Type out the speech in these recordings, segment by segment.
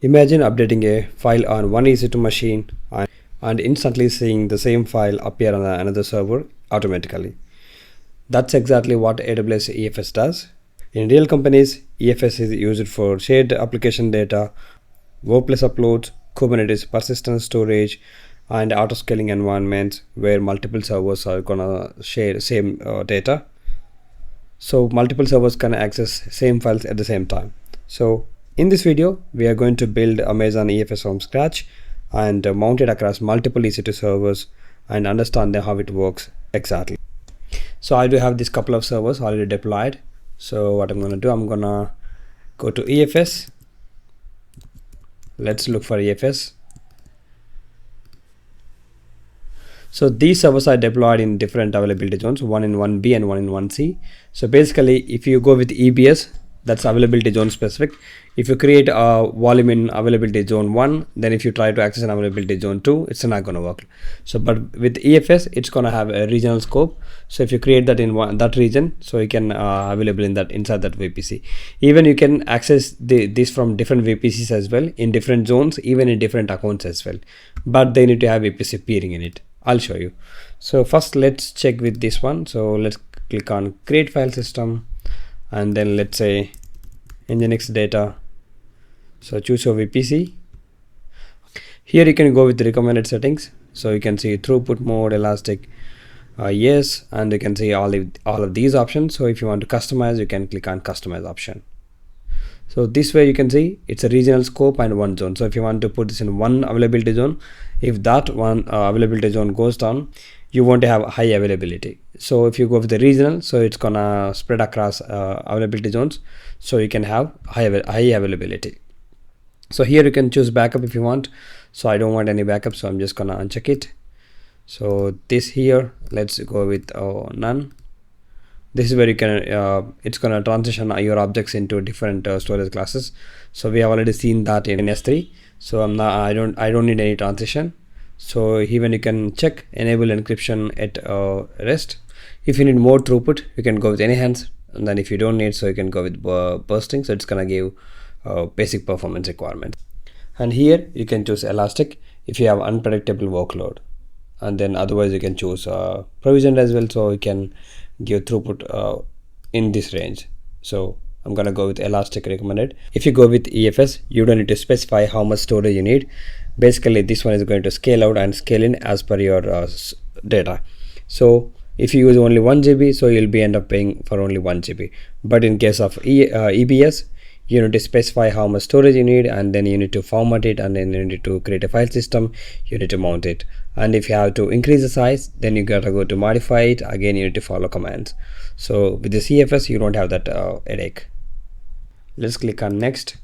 Imagine updating a file on one EC2 machine and instantly seeing the same file appear on another server automatically. That's exactly what AWS EFS does. In real companies, EFS is used for shared application data, workplace uploads, Kubernetes persistent storage, and auto-scaling environments where multiple servers are gonna share same data. So multiple servers can access same files at the same time. So in this video, we are going to build Amazon EFS from scratch and mount it across multiple EC2 servers and understand how it works exactly. So I do have this couple of servers already deployed. So what I'm going to do, I'm going to go to EFS. Let's look for EFS. So these servers are deployed in different availability zones, one in 1B and one in 1C. So basically, if you go with EBS, that's availability zone specific. If you create a volume in availability zone 1, then if you try to access an availability zone 2, it's not going to work. So but with EFS, it's going to have a regional scope. So if you create that in that region, so you can available in that inside that VPC. Even you can access this from different VPCs as well, in different zones, even in different accounts as well. But they need to have VPC peering in it. I'll show you. So first let's check with this one. So let's click on create file system, and then let's say Nginx data. So choose your VPC. Here you can go with the recommended settings. So you can see throughput mode, elastic, yes, and you can see all of these options. So if you want to customize, you can click on customize option. So this way you can see it's a regional scope and one zone. So if you want to put this in one availability zone, if that one availability zone goes down, you want to have high availability. So if you go with the regional, so it's gonna spread across availability zones, so you can have high availability. So here you can choose backup if you want. So I don't want any backup, so I'm just gonna uncheck it. So this here, let's go with none. This is where you can it's gonna transition your objects into different storage classes. So we have already seen that in S3. So I don't need any transition. So even you can check enable encryption at rest. If you need more throughput, you can go with enhance, and then if you don't need, so you can go with bursting. So it's gonna give basic performance requirements. And here you can choose elastic if you have unpredictable workload, and then otherwise you can choose provisioned as well, so you can give throughput in this range. So I'm gonna go with elastic recommended. If you go with EFS, you don't need to specify how much storage you need. Basically this one is going to scale out and scale in as per your data. So if you use only 1 GB, so you'll be end up paying for only 1 GB. But in case of EBS, you need to specify how much storage you need, and then you need to format it, and then you need to create a file system, you need to mount it. And if you have to increase the size, then you gotta go to modify it. Again, you need to follow commands. So with the CFS, you don't have that headache. Let's click on next,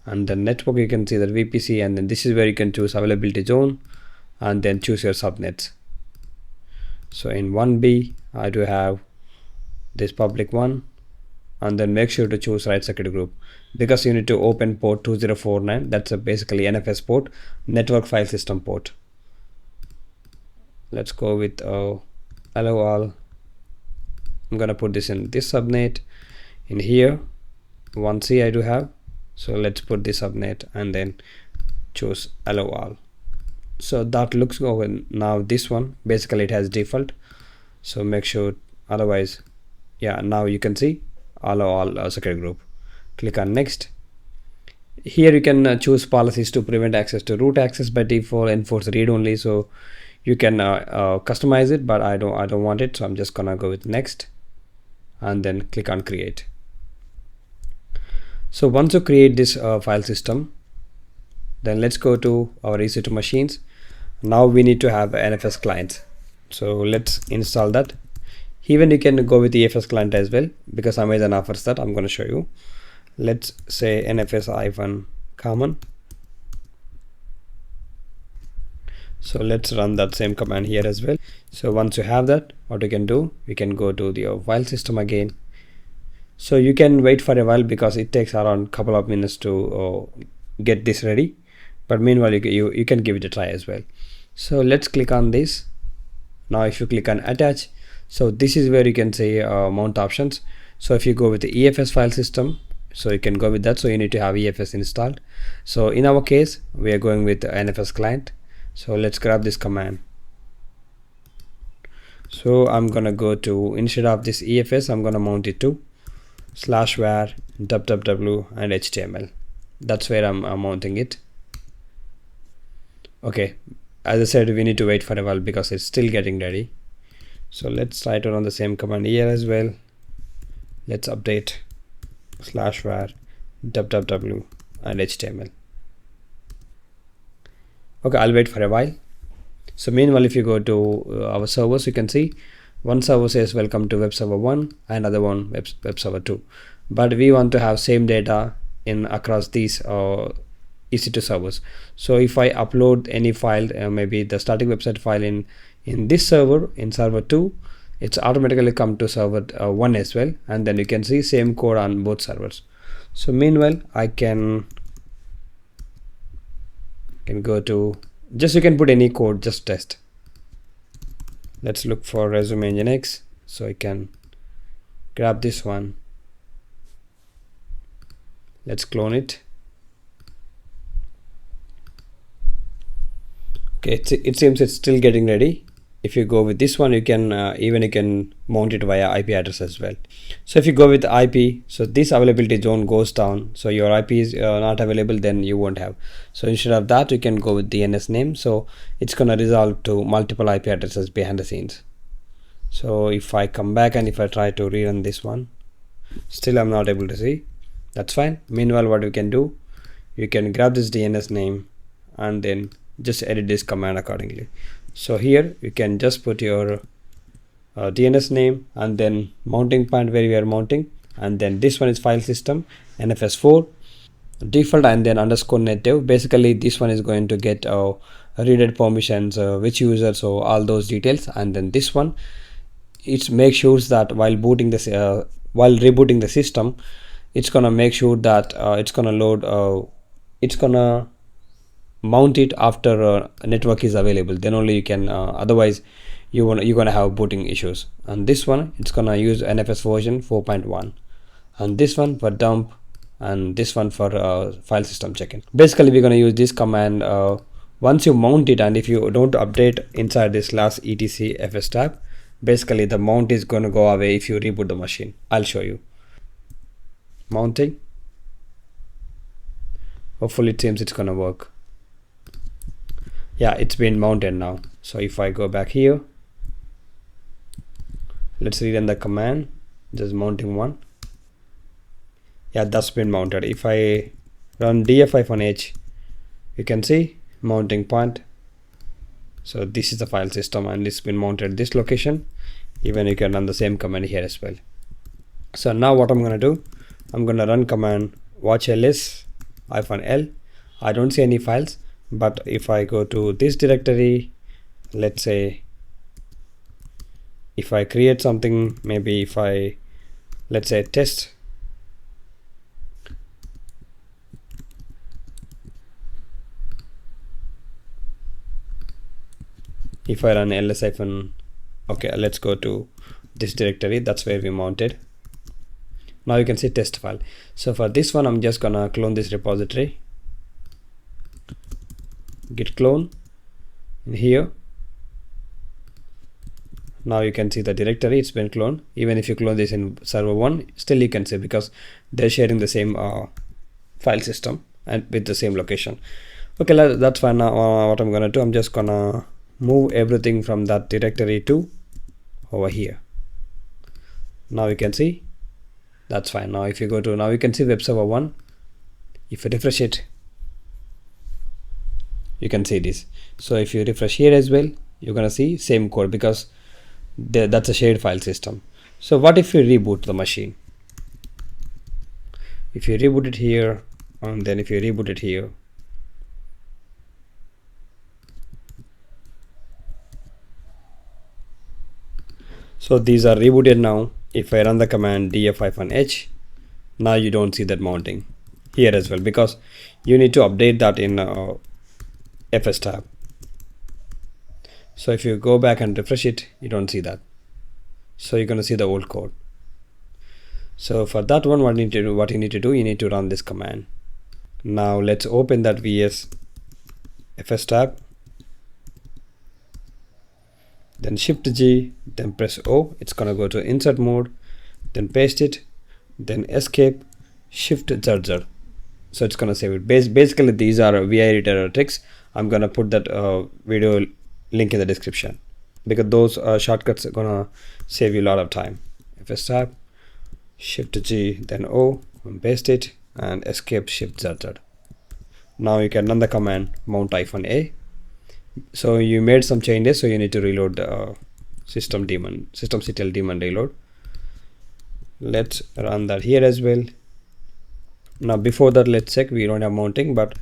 and the network, you can see that VPC, and then this is where you can choose availability zone and then choose your subnets. So in 1B, I do have this public one, and then make sure to choose right circuit group, because you need to open port 2049. That's basically NFS port, network file system port. Let's go with allow all. I'm gonna put this in this subnet. In here 1C I do have, so let's put this subnet and then choose allow all. So that looks good. Now this one, basically it has default, so make sure, otherwise, yeah, now you can see allow all circuit group. Click on next. Here you can choose policies to prevent access to root access by default, enforce read only. So you can customize it, but I don't want it, so I'm just gonna go with next and then click on create. So once you create this file system, then let's go to our EC2 machines. Now we need to have NFS clients, so let's install that. Even you can go with the EFS client as well, because Amazon offers that. I'm going to show you. Let's say nfs-common. So let's run that same command here as well. So once you have that, what you can do, you can go to the file system again. So you can wait for a while because it takes around a couple of minutes to get this ready. But meanwhile, you can give it a try as well. So let's click on this. Now if you click on attach, so this is where you can say mount options. So if you go with the EFS file system, so you can go with that. So you need to have EFS installed. So in our case we are going with NFS client. So let's grab this command. So I'm gonna go to, instead of this EFS, I'm gonna mount it to /var www and HTML. That's where I'm mounting it. Okay, as I said, we need to wait for a while because it's still getting ready. So let's try to run the same command here as well. Let's update /var www and HTML. Okay, I'll wait for a while. So meanwhile, if you go to our servers, you can see one server says welcome to web server 1 and other one web server 2, but we want to have same data in across these EC2 servers. So if I upload any file, maybe the static website file in this server, in server 2, it's automatically come to server 1 as well, and then you can see same code on both servers. So meanwhile, I can go to, just you can put any code, just test. Let's look for resume Nginx. So I can grab this one. Let's clone it. Okay, it seems it's still getting ready. If you go with this one, you can even you can mount it via IP address as well. So if you go with IP, so this availability zone goes down, so your IP is not available, then you won't have. So instead of that, you can go with DNS name, so it's gonna resolve to multiple IP addresses behind the scenes. So if I come back and if I try to rerun this one, still I'm not able to see. That's fine. Meanwhile, what you can do, you can grab this DNS name and then just edit this command accordingly. So here you can just put your DNS name and then mounting point where you are mounting, and then this one is file system NFS4 default and then _native. Basically this one is going to get read permissions, which user, so all those details, and then this one, it makes sure that while booting this while rebooting the system, it's gonna make sure that it's gonna load it's gonna mount it after network is available, then only you can, otherwise you're gonna have booting issues. And this one, it's gonna use NFS version 4.1, and this one for dump, and this one for file system check-in. Basically we're gonna use this command once you mount it, and if you don't update inside this /etc fs tab, basically the mount is going to go away if you reboot the machine. I'll show you. Mounting. Hopefully it seems it's gonna work. Yeah, it's been mounted now. So if I go back here, let's rerun the command, just mounting one. Yeah, that's been mounted. If I run df-h, you can see mounting point. So this is the file system and it's been mounted at this location. Even you can run the same command here as well. So now what I'm gonna do, I'm gonna run command watch ls-l. I don't see any files, but if I go to this directory, let's say if I create something, maybe if I, let's say test, if I run ls-, okay, let's go to this directory, that's where we mounted. Now you can see test file. So for this one, I'm just gonna clone this repository, git clone in here. Now you can see the directory, it's been cloned. Even if you clone this in server 1, still you can see because they're sharing the same file system and with the same location. Okay, that's fine. Now what I'm gonna do, I'm just gonna move everything from that directory to over here. Now you can see that's fine. Now if you go to, now you can see web server 1. If you refresh it, you can see this. So if you refresh here as well, you're gonna see same code because that's a shared file system. So what if you reboot the machine? If you reboot it here, and then if you reboot it here, so these are rebooted now. If I run the command df-h, now you don't see that mounting here as well because you need to update that in fs tab. So if you go back and refresh it, you don't see that. So you're going to see the old code. So for that one, what you need to do, you need to run this command. Now let's open that VS FS tab, then Shift G, then press O. It's gonna go to insert mode, then paste it, then escape, Shift Z. So it's gonna save it. Basically these are VI editor tricks. I'm gonna put that video link in the description, because those shortcuts are gonna save you a lot of time. FS tab, Shift G, then O, and paste it, and escape, Shift Z. Now you can run the command mount-a. So you made some changes, so you need to reload the systemctl daemon reload. Let's run that here as well. Now before that, let's check we don't have mounting, but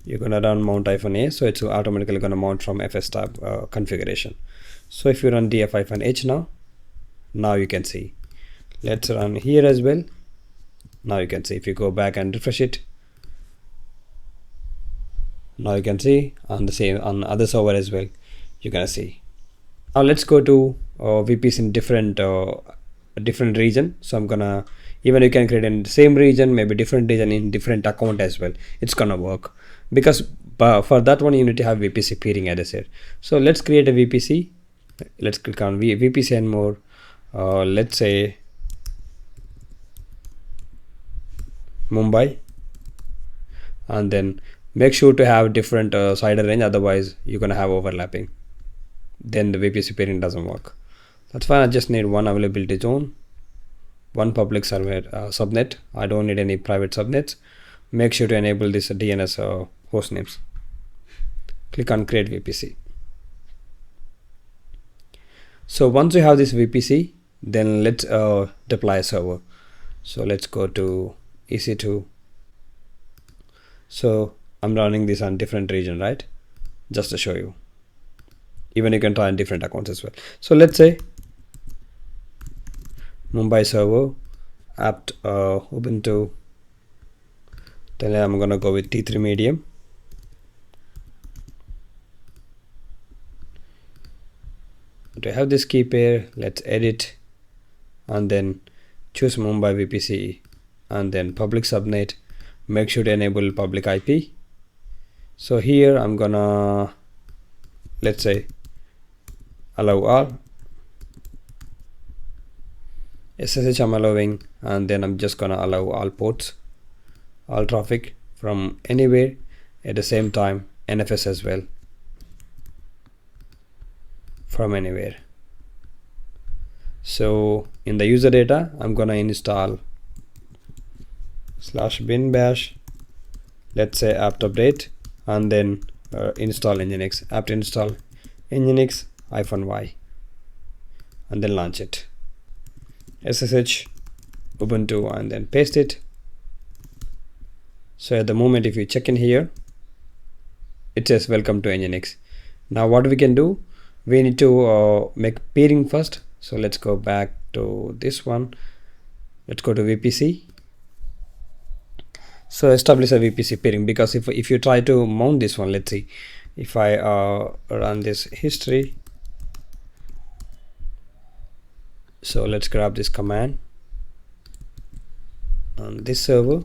you're gonna run mount-a, so it's automatically gonna mount from FS tab configuration. So if you run df-h now you can see. Let's run here as well. Now you can see, if you go back and refresh it, now you can see on the same on other server as well, you're gonna see. Now let's go to VPs in different region. So I'm gonna, even you can create in the same region, maybe different region in different account as well. It's gonna work, because for that one you need to have VPC peering, as I said. So let's create a VPC. Let's click on VPC and more. Let's say Mumbai, and then make sure to have different CIDR range, otherwise you're gonna have overlapping. Then the VPC peering doesn't work. That's fine. I just need one availability zone, one public server subnet. I don't need any private subnets. Make sure to enable this DNS host names. Click on create VPC. So once you have this VPC, then let's deploy a server. So let's go to EC2. So I'm running this on different region, right? Just to show you. Even you can try on different accounts as well. So let's say Mumbai server, apt Ubuntu. Then I'm gonna go with T3 medium. To have this key pair, let's edit, and then choose Mumbai VPC, and then public subnet. Make sure to enable public IP. So here I'm gonna, let's say, allow all. SSH I'm allowing, and then I'm just gonna allow all ports, all traffic from anywhere. At the same time NFS as well, from anywhere. So in the user data, I'm gonna install /bin bash, let's say apt update, and then install Nginx, apt install Nginx -y, and then launch it. SSH Ubuntu, and then paste it. So at the moment, if you check in here, it says welcome to Nginx. Now what we can do, we need to make peering first. So let's go back to this one. Let's go to VPC. So establish a VPC peering, because if you try to mount this one, let's see, if I run this history. So let's grab this command on this server.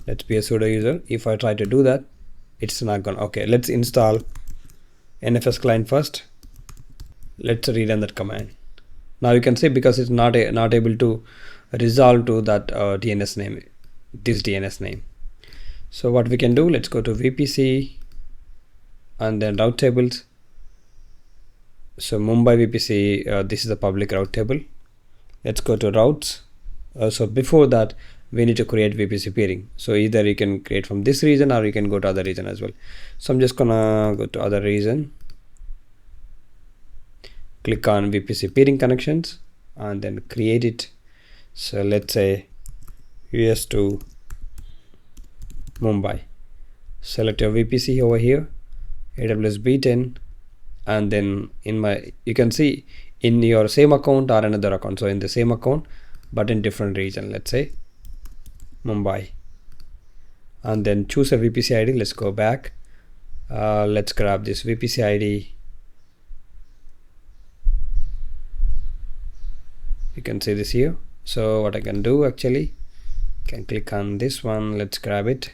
Let's be a sudo user. If I try to do that, it's not gonna. Okay, let's install NFS client first. Let's rerun that command. Now you can see, because it's not able to resolve to that DNS name, this DNS name. So what we can do, let's go to VPC and then route tables. So Mumbai VPC, this is the public route table. Let's go to routes. So before that, we need to create VPC peering. So either you can create from this region, or you can go to other region as well. So I'm just gonna go to other region, click on VPC peering connections, and then create it. So let's say US to Mumbai. Select your VPC over here, AWS B10, and then you can see in your same account or another account. So in the same account but in different region, let's say Mumbai, and then choose a VPC ID. Let's go back. Let's grab this VPC ID. You can see this here, So what I can do actually, can click on this one, let's grab it,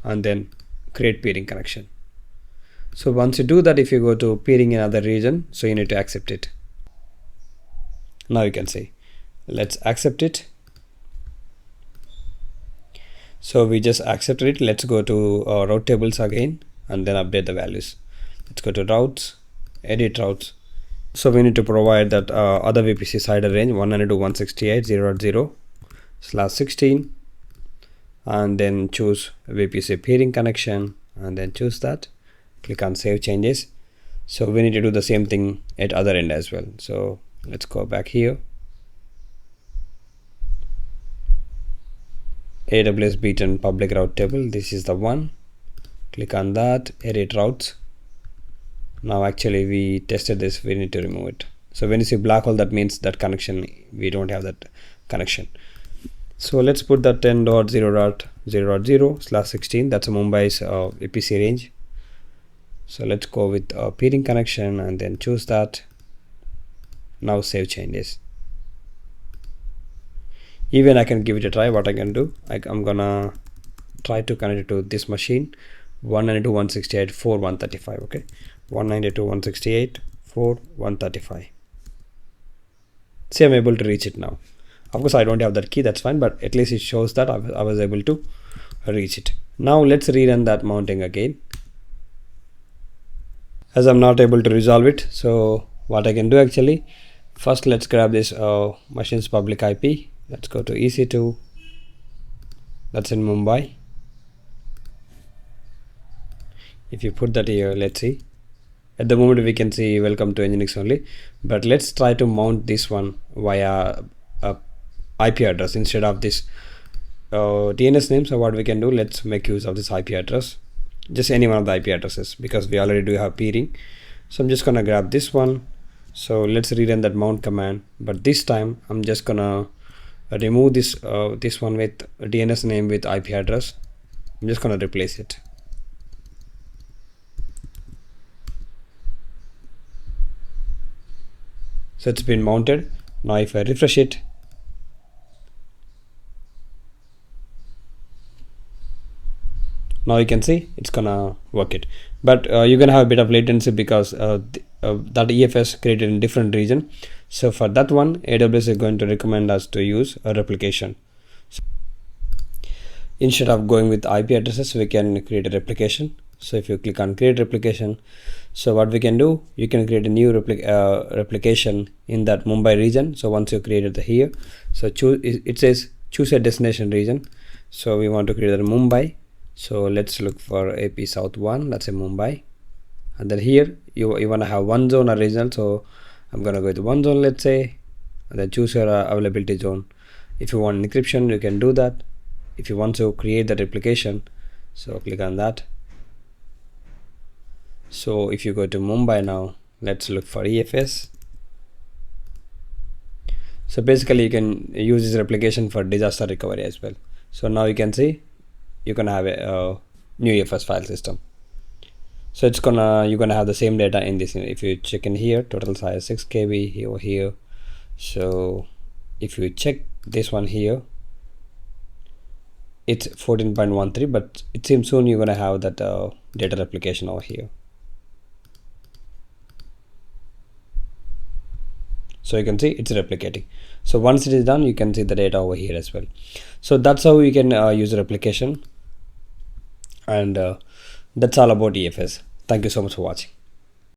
and then create peering connection. So once you do that, if you go to peering in other region, so you need to accept it. Now you can see, let's accept it. So we just accepted it. Let's go to route tables again and then update the values. Let's go to routes, edit routes. So we need to provide that other VPC cider range 192.168.0.0/16, and then choose VPC peering connection, and then choose that. Click on save changes. So we need to do the same thing at other end as well. So let's go back here. AWS beaten public route table, this is the one. Click on that, edit routes. Now actually we tested this, we need to remove it. So when you see black hole, that means that connection, we don't have that connection. So let's put that 10.0.0.0/16, that's a Mumbai's VPC range. So let's go with peering connection and then choose that. Now save changes. Even I can give it a try. What I can do, I'm gonna try to connect it to this machine 192.168.4.135. okay, 192.168.4.135. See, I'm able to reach it now. Of course I don't have that key, that's fine, but at least it shows that I was able to reach it. Now let's rerun that mounting again, as I'm not able to resolve it. So what I can do actually, first let's grab this machine's public IP. Let's go to EC2, that's in Mumbai. If you put that here, let's see. At the moment we can see welcome to Nginx only, but let's try to mount this one via a IP address instead of this DNS name. So what we can do, let's make use of this IP address, just any one of the IP addresses, because we already do have peering. So I'm just gonna grab this one. So let's rerun that mount command, but this time I'm just gonna remove this this one with DNS name with IP address. I'm just gonna replace it. So it's been mounted. Now if I refresh it, now you can see it's gonna work it, but you're gonna have a bit of latency because that EFS created in different region. So for that one, AWS is going to recommend us to use a replication. So instead of going with IP addresses, we can create a replication. So if you click on create replication, so what we can do, you can create a new replication in that Mumbai region. So once you created the here, so it says choose a destination region. So we want to create a Mumbai. So let's look for AP South 1, let's say Mumbai, and then here you want to have one zone or regional. So I'm gonna go with one zone, let's say, and then choose your availability zone. If you want encryption, you can do that. If you want to create the replication, so click on that. So if you go to Mumbai now, let's look for EFS. So basically you can use this replication for disaster recovery as well. So now you can see you can have a new EFS file system. So it's you're gonna have the same data in this. If you check in here, total size 6 KB here. So if you check this one here, it's 14.13, but it seems soon you're gonna have that data replication over here. So you can see it's replicating. So once it is done, you can see the data over here as well. So that's how you can use replication, and that's all about EFS. Thank you so much for watching.